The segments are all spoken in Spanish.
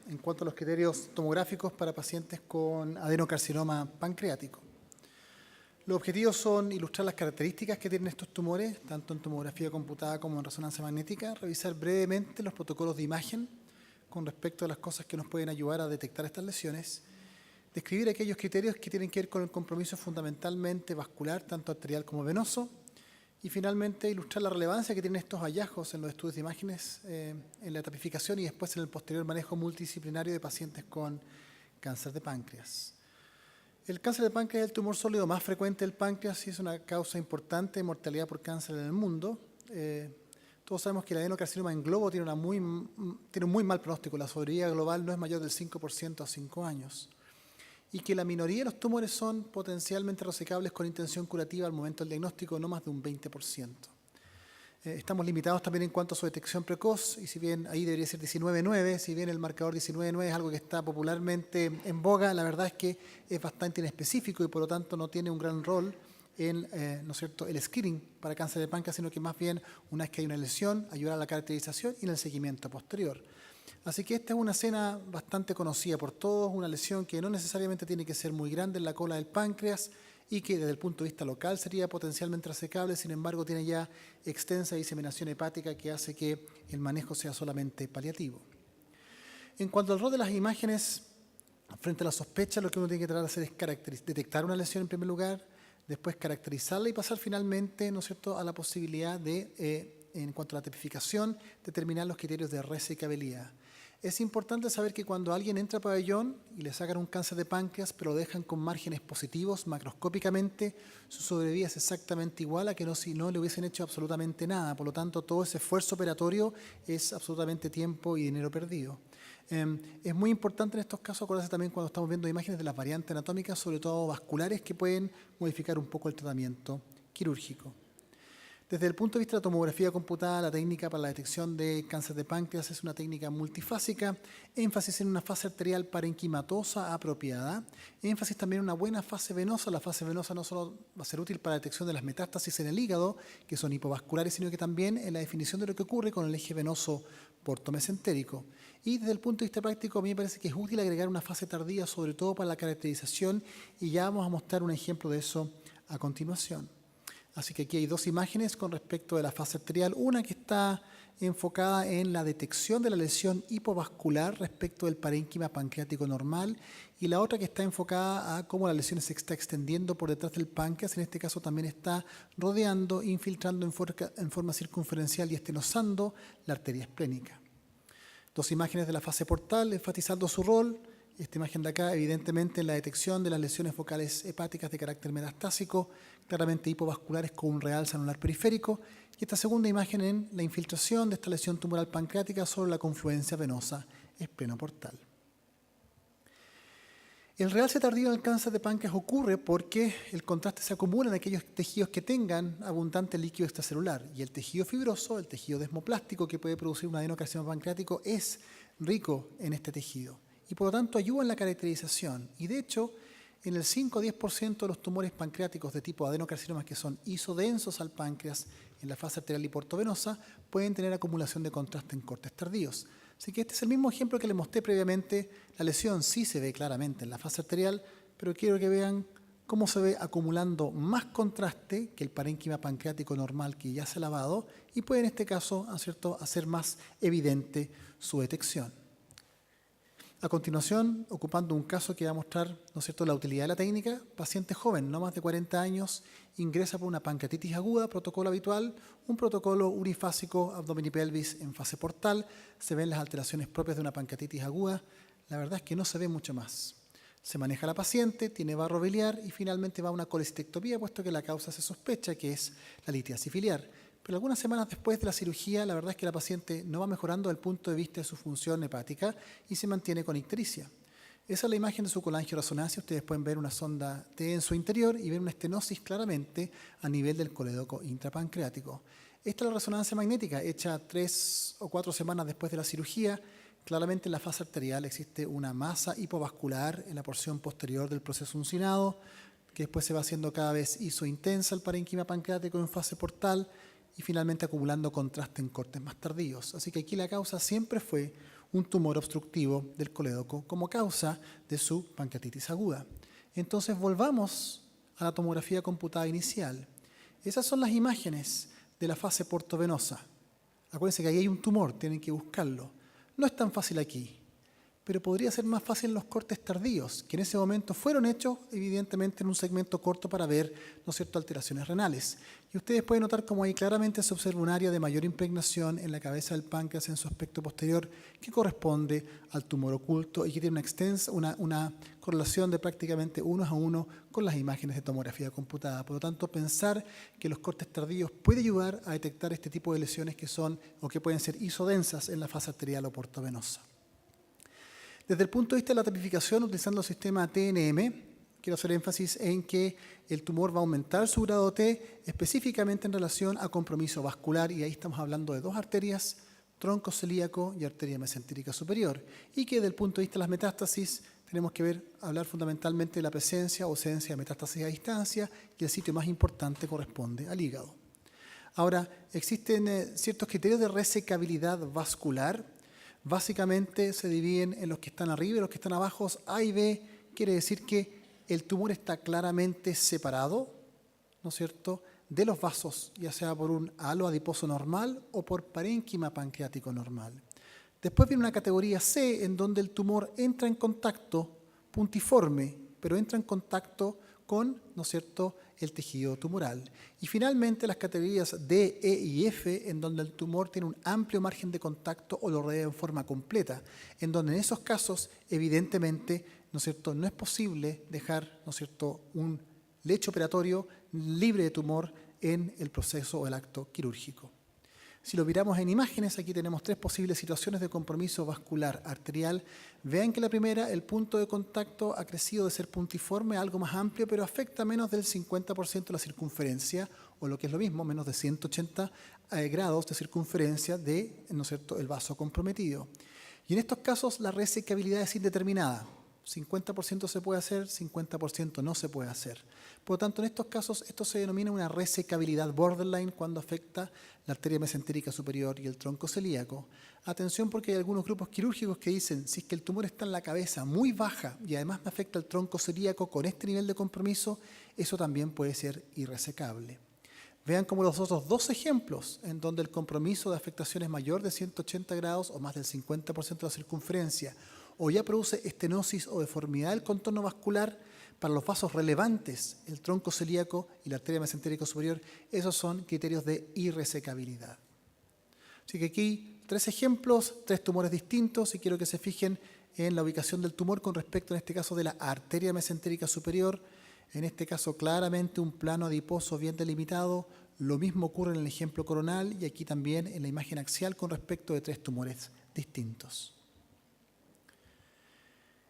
en cuanto a los criterios tomográficos para pacientes con adenocarcinoma pancreático. Los objetivos son ilustrar las características que tienen estos tumores, tanto en tomografía computada como en resonancia magnética, revisar brevemente los protocolos de imagen con respecto a las cosas que nos pueden ayudar a detectar estas lesiones, describir aquellos criterios que tienen que ver con el compromiso fundamentalmente vascular, tanto arterial como venoso, y finalmente ilustrar la relevancia que tienen estos hallazgos en los estudios de imágenes, en la tipificación y después en el posterior manejo multidisciplinario de pacientes con cáncer de páncreas. El cáncer de páncreas es el tumor sólido más frecuente del páncreas y es una causa importante de mortalidad por cáncer en el mundo. Todos sabemos que el adenocarcinoma en globo tiene un muy mal pronóstico. La sobrevida global no es mayor del 5% a 5 años. Y que la minoría de los tumores son potencialmente resecables con intención curativa al momento del diagnóstico, no más de un 20%. Estamos limitados también en cuanto a su detección precoz, y si bien ahí debería ser 19,9, si bien el marcador 19,9 es algo que está popularmente en boga, la verdad es que es bastante inespecífico y por lo tanto no tiene un gran rol en ¿no es cierto?, el screening para cáncer de páncreas, sino que más bien una vez que hay una lesión, ayudar a la caracterización y en el seguimiento posterior. Así que esta es una escena bastante conocida por todos, una lesión que no necesariamente tiene que ser muy grande en la cola del páncreas y que desde el punto de vista local sería potencialmente resecable, sin embargo tiene ya extensa diseminación hepática que hace que el manejo sea solamente paliativo. En cuanto al rol de las imágenes frente a la sospecha, lo que uno tiene que tratar de hacer es detectar una lesión en primer lugar, después caracterizarla y pasar finalmente, ¿no es cierto?, a la posibilidad de, en cuanto a la tipificación, determinar los criterios de resecabilidad. Es importante saber que cuando alguien entra a pabellón y le sacan un cáncer de páncreas, pero lo dejan con márgenes positivos macroscópicamente, su sobrevida es exactamente igual a que si no le hubiesen hecho absolutamente nada. Por lo tanto, todo ese esfuerzo operatorio es absolutamente tiempo y dinero perdido. Es muy importante en estos casos acordarse también cuando estamos viendo imágenes de las variantes anatómicas, sobre todo vasculares, que pueden modificar un poco el tratamiento quirúrgico. Desde el punto de vista de la tomografía computada, la técnica para la detección de cáncer de páncreas es una técnica multifásica, énfasis en una fase arterial parenquimatosa apropiada, énfasis también en una buena fase venosa. La fase venosa no solo va a ser útil para la detección de las metástasis en el hígado, que son hipovasculares, sino que también en la definición de lo que ocurre con el eje venoso portomesentérico. Y desde el punto de vista práctico, a mí me parece que es útil agregar una fase tardía, sobre todo para la caracterización, y ya vamos a mostrar un ejemplo de eso a continuación. Así que aquí hay dos imágenes con respecto de la fase arterial, una que está enfocada en la detección de la lesión hipovascular respecto del parénquima pancreático normal y la otra que está enfocada a cómo la lesión se está extendiendo por detrás del páncreas, en este caso también está rodeando, infiltrando en forma circunferencial y estenosando la arteria esplénica. Dos imágenes de la fase portal enfatizando su rol. Esta imagen de acá, evidentemente, en la detección de las lesiones focales hepáticas de carácter metastásico, claramente hipovasculares con un realce anular periférico, y esta segunda imagen en la infiltración de esta lesión tumoral pancreática sobre la confluencia venosa esplenoportal. El realce tardío en el cáncer de páncreas ocurre porque el contraste se acumula en aquellos tejidos que tengan abundante líquido extracelular, y el tejido fibroso, el tejido desmoplástico que puede producir un adenocarcinoma pancreático, es rico en este tejido y por lo tanto ayuda en la caracterización. Y de hecho, en el 5 o 10% de los tumores pancreáticos de tipo adenocarcinomas que son isodensos al páncreas en la fase arterial y portovenosa pueden tener acumulación de contraste en cortes tardíos. Así que este es el mismo ejemplo que les mostré previamente. La lesión sí se ve claramente en la fase arterial, pero quiero que vean cómo se ve acumulando más contraste que el parénquima pancreático normal que ya se ha lavado y puede en este caso, ¿cierto?, hacer más evidente su detección. A continuación, ocupando un caso que va a mostrar, ¿no es cierto?, la utilidad de la técnica, paciente joven, no más de 40 años, ingresa por una pancreatitis aguda, protocolo habitual, un protocolo unifásico abdomen y pelvis en fase portal, se ven las alteraciones propias de una pancreatitis aguda, la verdad es que no se ve mucho más. Se maneja a la paciente, tiene barro biliar y finalmente va a una colecistectomía, puesto que la causa se sospecha que es la litiasis biliar. Pero algunas semanas después de la cirugía, la verdad es que la paciente no va mejorando desde el punto de vista de su función hepática y se mantiene con ictericia. Esa es la imagen de su colangioresonancia. Ustedes pueden ver una sonda T en su interior y ver una estenosis claramente a nivel del coledoco intrapancreático. Esta es la resonancia magnética hecha 3 o 4 semanas después de la cirugía. Claramente en la fase arterial existe una masa hipovascular en la porción posterior del proceso uncinado, que después se va haciendo cada vez isointensa el parénquima pancreático en fase portal y finalmente acumulando contraste en cortes más tardíos. Así que aquí la causa siempre fue un tumor obstructivo del colédoco como causa de su pancreatitis aguda. Entonces volvamos a la tomografía computada inicial. Esas son las imágenes de la fase portovenosa. Acuérdense que ahí hay un tumor, tienen que buscarlo. No es tan fácil aquí, pero podría ser más fácil en los cortes tardíos, que en ese momento fueron hechos evidentemente en un segmento corto para ver, ¿no es cierto?, alteraciones renales. Y ustedes pueden notar cómo ahí claramente se observa un área de mayor impregnación en la cabeza del páncreas en su aspecto posterior que corresponde al tumor oculto y que tiene una correlación de prácticamente 1 a 1 con las imágenes de tomografía computada. Por lo tanto, pensar que los cortes tardíos puede ayudar a detectar este tipo de lesiones que son o que pueden ser isodensas en la fase arterial o portovenosa. Desde el punto de vista de la tipificación, utilizando el sistema TNM, quiero hacer énfasis en que el tumor va a aumentar su grado T específicamente en relación a compromiso vascular, y ahí estamos hablando de dos arterias, tronco celíaco y arteria mesentérica superior, y que desde el punto de vista de las metástasis tenemos que hablar fundamentalmente de la presencia o ausencia de metástasis a distancia, y el sitio más importante corresponde al hígado. Ahora, existen ciertos criterios de resecabilidad vascular. Básicamente se dividen en los que están arriba y los que están abajo. A y B quiere decir que el tumor está claramente separado, ¿no es cierto?, de los vasos, ya sea por un halo adiposo normal o por parénquima pancreático normal. Después viene una categoría C, en donde el tumor entra en contacto puntiforme, pero entra en contacto con, ¿no es cierto?, el tejido tumoral. Y finalmente las categorías D, E y F, en donde el tumor tiene un amplio margen de contacto o lo rodea en forma completa, en donde en esos casos, evidentemente, ¿no es cierto?, no es posible dejar, ¿no es cierto?, un lecho operatorio libre de tumor en el proceso o el acto quirúrgico. Si lo miramos en imágenes, aquí tenemos tres posibles situaciones de compromiso vascular arterial. Vean que la primera, el punto de contacto ha crecido de ser puntiforme a algo más amplio, pero afecta menos del 50% de la circunferencia, o lo que es lo mismo, menos de 180 grados de circunferencia de, ¿no es cierto?, el vaso comprometido. Y en estos casos la resecabilidad es indeterminada. 50% se puede hacer, 50% no se puede hacer. Por lo tanto, en estos casos, esto se denomina una resecabilidad borderline cuando afecta la arteria mesentérica superior y el tronco celíaco. Atención, porque hay algunos grupos quirúrgicos que dicen, si es que el tumor está en la cabeza muy baja y además me afecta el tronco celíaco con este nivel de compromiso, eso también puede ser irresecable. Vean como los otros dos ejemplos, en donde el compromiso de afectación es mayor de 180 grados o más del 50% de la circunferencia, o ya produce estenosis o deformidad del contorno vascular para los vasos relevantes, el tronco celíaco y la arteria mesentérica superior, esos son criterios de irresecabilidad. Así que aquí 3 ejemplos, 3 tumores distintos, y quiero que se fijen en la ubicación del tumor con respecto, en este caso, de la arteria mesentérica superior. En este caso, claramente un plano adiposo bien delimitado. Lo mismo ocurre en el ejemplo coronal y aquí también en la imagen axial con respecto de 3 tumores distintos.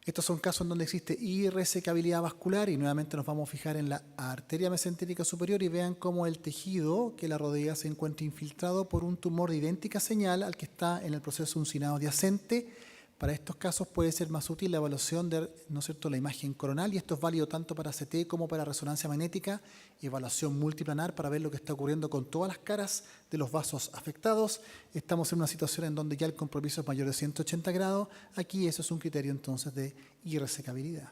Estos son casos en donde existe irresecabilidad vascular y nuevamente nos vamos a fijar en la arteria mesentérica superior y vean cómo el tejido que la rodea se encuentra infiltrado por un tumor de idéntica señal al que está en el proceso uncinado adyacente. Para estos casos puede ser más útil la evaluación de, ¿no es cierto?, la imagen coronal, y esto es válido tanto para CT como para resonancia magnética, evaluación multiplanar para ver lo que está ocurriendo con todas las caras de los vasos afectados. Estamos en una situación en donde ya el compromiso es mayor de 180 grados. Aquí eso es un criterio entonces de irresecabilidad.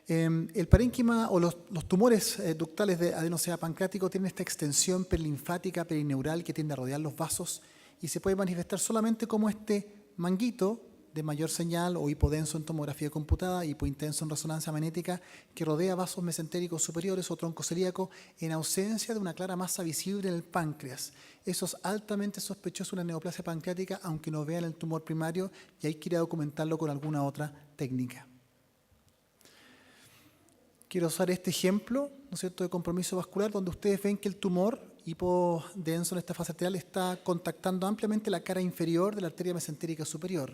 El parénquima o los tumores ductales de adenosea pancreático tienen esta extensión perlinfática perineural que tiende a rodear los vasos y se puede manifestar solamente como este manguito de mayor señal o hipodenso en tomografía computada, hipointenso en resonancia magnética, que rodea vasos mesentéricos superiores o tronco celíaco en ausencia de una clara masa visible en el páncreas. Eso es altamente sospechoso de una neoplasia pancreática, aunque no vean el tumor primario, y hay que ir a documentarlo con alguna otra técnica. Quiero usar este ejemplo, ¿no es cierto?, de compromiso vascular, donde ustedes ven que el tumor hipodenso en esta fase arterial está contactando ampliamente la cara inferior de la arteria mesentérica superior,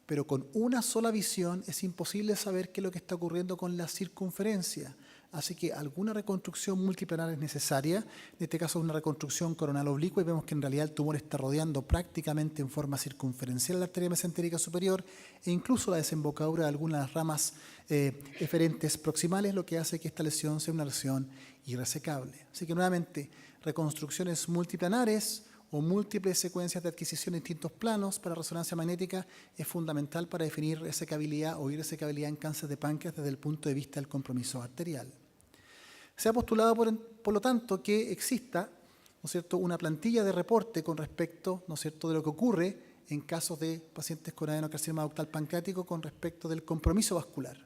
pero con una sola visión es imposible saber qué es lo que está ocurriendo con la circunferencia. Así que alguna reconstrucción multiplanar es necesaria. En este caso, una reconstrucción coronal oblicua, y vemos que en realidad el tumor está rodeando prácticamente en forma circunferencial la arteria mesentérica superior e incluso la desembocadura de algunas de las ramas eferentes proximales, lo que hace que esta lesión sea una lesión irresecable. Así que nuevamente, reconstrucciones multiplanares o múltiples secuencias de adquisición en distintos planos para resonancia magnética es fundamental para definir resecabilidad o irresecabilidad en cáncer de páncreas desde el punto de vista del compromiso arterial. Se ha postulado, por lo tanto, que exista, ¿no es cierto?, una plantilla de reporte con respecto, ¿no es cierto?, de lo que ocurre en casos de pacientes con adenocarcinoma ductal pancreático con respecto del compromiso vascular.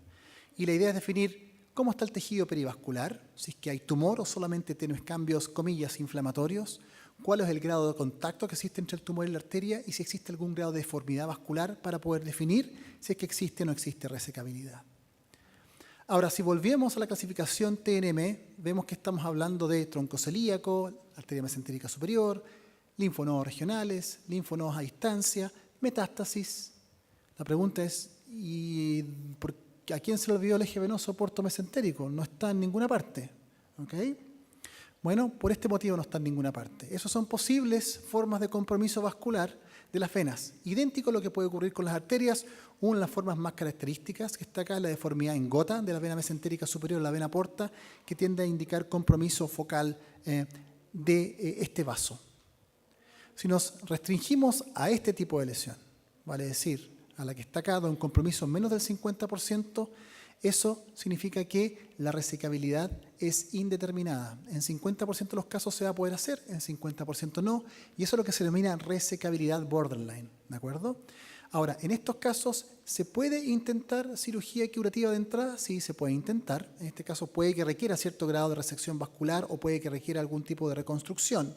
Y la idea es definir cómo está el tejido perivascular, si es que hay tumor o solamente tiene cambios, comillas, inflamatorios, cuál es el grado de contacto que existe entre el tumor y la arteria y si existe algún grado de deformidad vascular para poder definir si es que existe o no existe resecabilidad. Ahora, si volvemos a la clasificación TNM, vemos que estamos hablando de tronco celíaco, arteria mesentérica superior, linfonodos regionales, linfonodos a distancia, metástasis. La pregunta es, ¿y a quién se le olvidó el eje venoso portomesentérico? No está en ninguna parte. ¿Okay? Bueno, por este motivo no está en ninguna parte. Esas son posibles formas de compromiso vascular de las venas. Idéntico a lo que puede ocurrir con las arterias, una de las formas más características que está acá es la deformidad en gota de la vena mesentérica superior, la vena porta, que tiende a indicar compromiso focal de este vaso. Si nos restringimos a este tipo de lesión, vale decir, a la que está acá, de un compromiso menos del 50%, eso significa que la resecabilidad es indeterminada. En 50% de los casos se va a poder hacer, en 50% no, y eso es lo que se denomina resecabilidad borderline, ¿de acuerdo? Ahora, en estos casos, ¿se puede intentar cirugía curativa de entrada? Sí, se puede intentar. En este caso puede que requiera cierto grado de resección vascular o puede que requiera algún tipo de reconstrucción.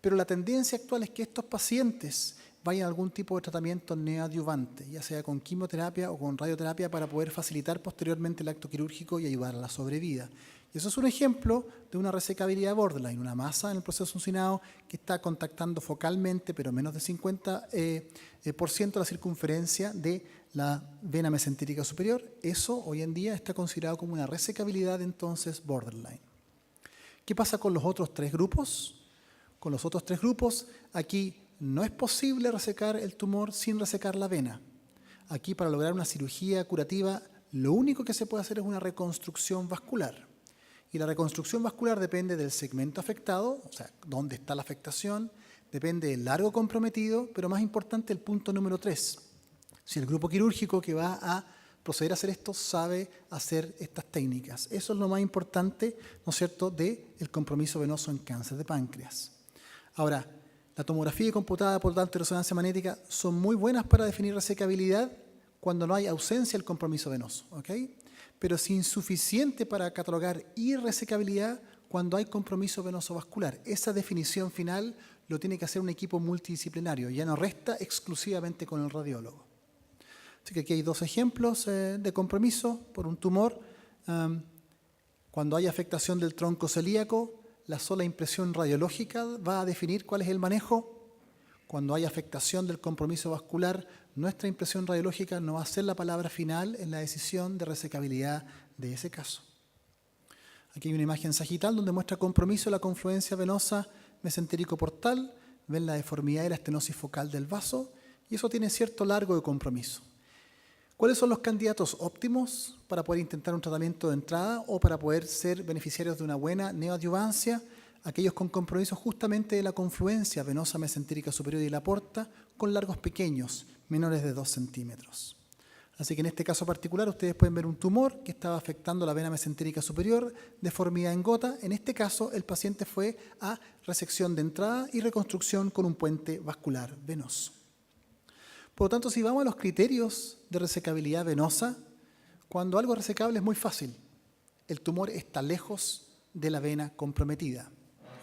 Pero la tendencia actual es que estos pacientes vayan a algún tipo de tratamiento neoadyuvante, ya sea con quimioterapia o con radioterapia, para poder facilitar posteriormente el acto quirúrgico y ayudar a la sobrevida. Y eso es un ejemplo de una resecabilidad borderline, una masa en el proceso uncinado que está contactando focalmente, pero menos del 50% la circunferencia de la vena mesentérica superior. Eso hoy en día está considerado como una resecabilidad entonces borderline. ¿Qué pasa con los otros tres grupos? Con los otros tres grupos, aquí no es posible resecar el tumor sin resecar la vena. Aquí, para lograr una cirugía curativa, lo único que se puede hacer es una reconstrucción vascular. Y la reconstrucción vascular depende del segmento afectado, o sea, dónde está la afectación, depende del largo comprometido, pero más importante el punto número 3. Si el grupo quirúrgico que va a proceder a hacer esto sabe hacer estas técnicas. Eso es lo más importante, ¿no es cierto?, del compromiso venoso en cáncer de páncreas. Ahora, la tomografía computada por alta resonancia magnética son muy buenas para definir resecabilidad cuando no hay ausencia del compromiso venoso, ¿ok? Pero es insuficiente para catalogar irresecabilidad cuando hay compromiso venoso vascular. Esa definición final lo tiene que hacer un equipo multidisciplinario, ya no resta exclusivamente con el radiólogo. Así que aquí hay dos ejemplos de compromiso por un tumor. Cuando hay afectación del tronco celíaco, la sola impresión radiológica va a definir cuál es el manejo. Cuando hay afectación del compromiso vascular, nuestra impresión radiológica no va a ser la palabra final en la decisión de resecabilidad de ese caso. Aquí hay una imagen sagital donde muestra compromiso de la confluencia venosa mesentérico-portal. Ven la deformidad y la estenosis focal del vaso y eso tiene cierto largo de compromiso. ¿Cuáles son los candidatos óptimos para poder intentar un tratamiento de entrada o para poder ser beneficiarios de una buena neoadyuvancia? Aquellos con compromiso justamente de la confluencia venosa mesentérica superior y la porta con largos pequeños, menores de 2 centímetros. Así que en este caso particular ustedes pueden ver un tumor que estaba afectando la vena mesentérica superior, deformidad en gota. En este caso el paciente fue a resección de entrada y reconstrucción con un puente vascular venoso. Por lo tanto, si vamos a los criterios de resecabilidad venosa, cuando algo es resecable es muy fácil. El tumor está lejos de la vena comprometida.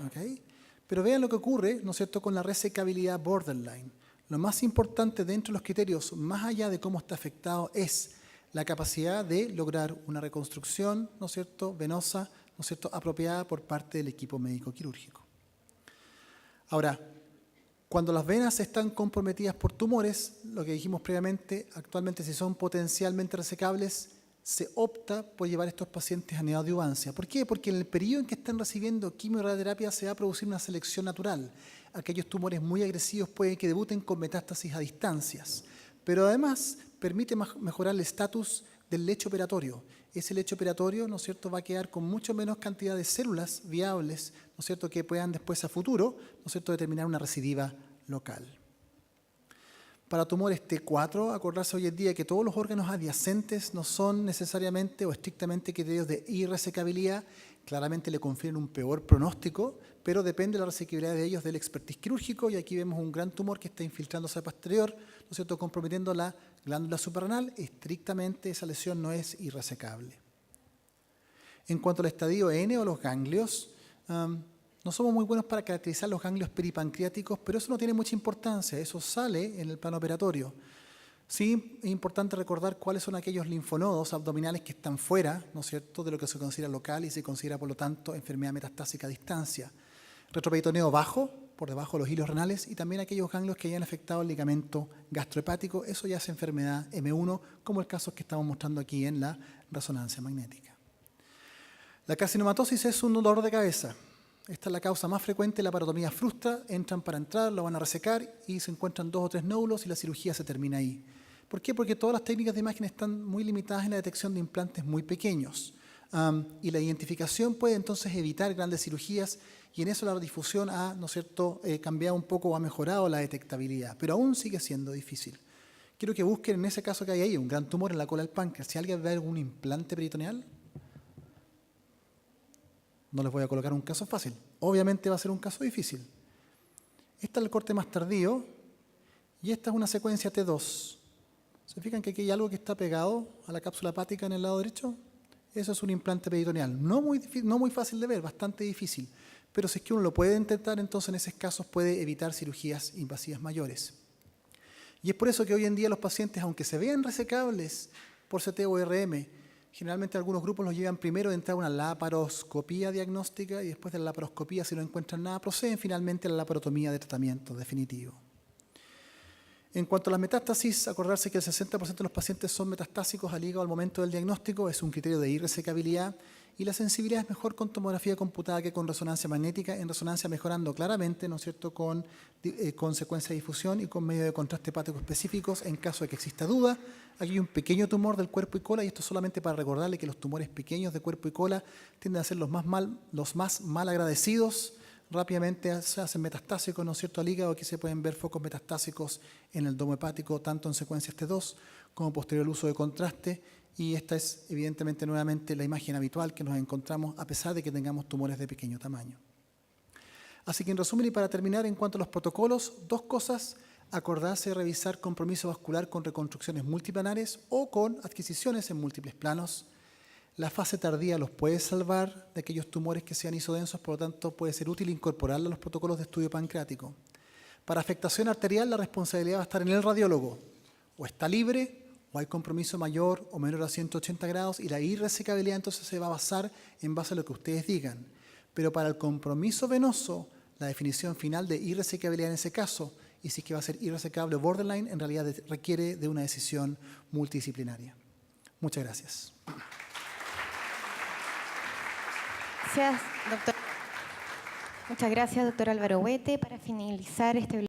¿Okay? Pero vean lo que ocurre, ¿no es cierto?, con la resecabilidad borderline. Lo más importante dentro de los criterios, más allá de cómo está afectado, es la capacidad de lograr una reconstrucción, ¿no es cierto?, venosa, ¿no es cierto?, apropiada por parte del equipo médico quirúrgico. Ahora, cuando las venas están comprometidas por tumores, lo que dijimos previamente, actualmente si son potencialmente resecables, se opta por llevar a estos pacientes a neoadyuvancia. ¿Por qué? Porque en el periodo en que están recibiendo quimio y radioterapia se va a producir una selección natural. Aquellos tumores muy agresivos pueden que debuten con metástasis a distancias, pero además permite mejorar el estatus del lecho operatorio. ese lecho operatorio, ¿no es cierto?, va a quedar con mucho menos cantidad de células viables, ¿no es cierto?, que puedan después a futuro, ¿no es cierto?, determinar una recidiva local. Para tumores T4, acordarse hoy en día que todos los órganos adyacentes no son necesariamente o estrictamente criterios de irresecabilidad, claramente le confieren un peor pronóstico, pero depende de la resecabilidad de ellos del expertise quirúrgico, y aquí vemos un gran tumor que está infiltrándose posterior, ¿no es cierto?, comprometiendo la glándula suprarrenal. Estrictamente esa lesión no es irresecable. En cuanto al estadio N o los ganglios, no somos muy buenos para caracterizar los ganglios peripancreáticos, pero eso no tiene mucha importancia, eso sale en el plano operatorio. Sí, es importante recordar cuáles son aquellos linfonodos abdominales que están fuera, ¿no es cierto?, de lo que se considera local y se considera, por lo tanto, enfermedad metastásica a distancia. Retroperitoneo bajo, por debajo de los hilos renales, y también aquellos ganglios que hayan afectado el ligamento gastrohepático, eso ya es enfermedad M1, como el caso que estamos mostrando aquí en la resonancia magnética. La carcinomatosis es un dolor de cabeza. Esta es la causa más frecuente, la parotomía frustra, entran para entrar, lo van a resecar y se encuentran 2 o 3 nódulos y la cirugía se termina ahí. ¿Por qué? Porque todas las técnicas de imagen están muy limitadas en la detección de implantes muy pequeños. Y la identificación puede entonces evitar grandes cirugías, y en eso la difusión ha, ¿no es cierto?, cambiado un poco o ha mejorado la detectabilidad, pero aún sigue siendo difícil. Quiero que busquen en ese caso que hay ahí, un gran tumor en la cola del páncreas. Si alguien ve algún implante peritoneal, no les voy a colocar un caso fácil. Obviamente va a ser un caso difícil. Este es el corte más tardío y esta es una secuencia T2. ¿Se fijan que aquí hay algo que está pegado a la cápsula hepática en el lado derecho? Eso es un implante peritoneal. No muy fácil de ver, bastante difícil. Pero si es que uno lo puede intentar, entonces en esos casos puede evitar cirugías invasivas mayores. Y es por eso que hoy en día los pacientes, aunque se vean resecables por CT o RM, generalmente algunos grupos los llevan primero a entrar a una laparoscopía diagnóstica, y después de la laparoscopía, si no encuentran nada, proceden finalmente a la laparotomía de tratamiento definitivo. En cuanto a las metástasis, acordarse que el 60% de los pacientes son metastásicos al hígado al momento del diagnóstico, es un criterio de irresecabilidad, y la sensibilidad es mejor con tomografía computada que con resonancia magnética, en resonancia mejorando claramente, ¿no es cierto?, con secuencia de difusión y con medio de contraste hepático específicos en caso de que exista duda. Aquí hay un pequeño tumor del cuerpo y cola, y esto solamente para recordarle que los tumores pequeños de cuerpo y cola tienden a ser los más mal agradecidos. Rápidamente se hacen metastásicos, ¿no es cierto?, al hígado. Aquí se pueden ver focos metastásicos en el domo hepático, tanto en secuencias T2 como posterior al uso de contraste, y esta es evidentemente nuevamente la imagen habitual que nos encontramos a pesar de que tengamos tumores de pequeño tamaño. Así que en resumen y para terminar, en cuanto a los protocolos, 2 cosas: acordarse de revisar compromiso vascular con reconstrucciones multiplanares o con adquisiciones en múltiples planos. La fase tardía los puede salvar de aquellos tumores que sean isodensos, por lo tanto puede ser útil incorporarlo a los protocolos de estudio pancreático. Para afectación arterial, la responsabilidad va a estar en el radiólogo. O está libre, o hay compromiso mayor o menor a 180 grados, y la irresecabilidad entonces se va a basar en base a lo que ustedes digan. Pero para el compromiso venoso, la definición final de irresecabilidad en ese caso, y si es que va a ser irresecable o borderline, en realidad requiere de una decisión multidisciplinaria. Muchas gracias. Muchas gracias, doctor Álvaro Huete. Para finalizar este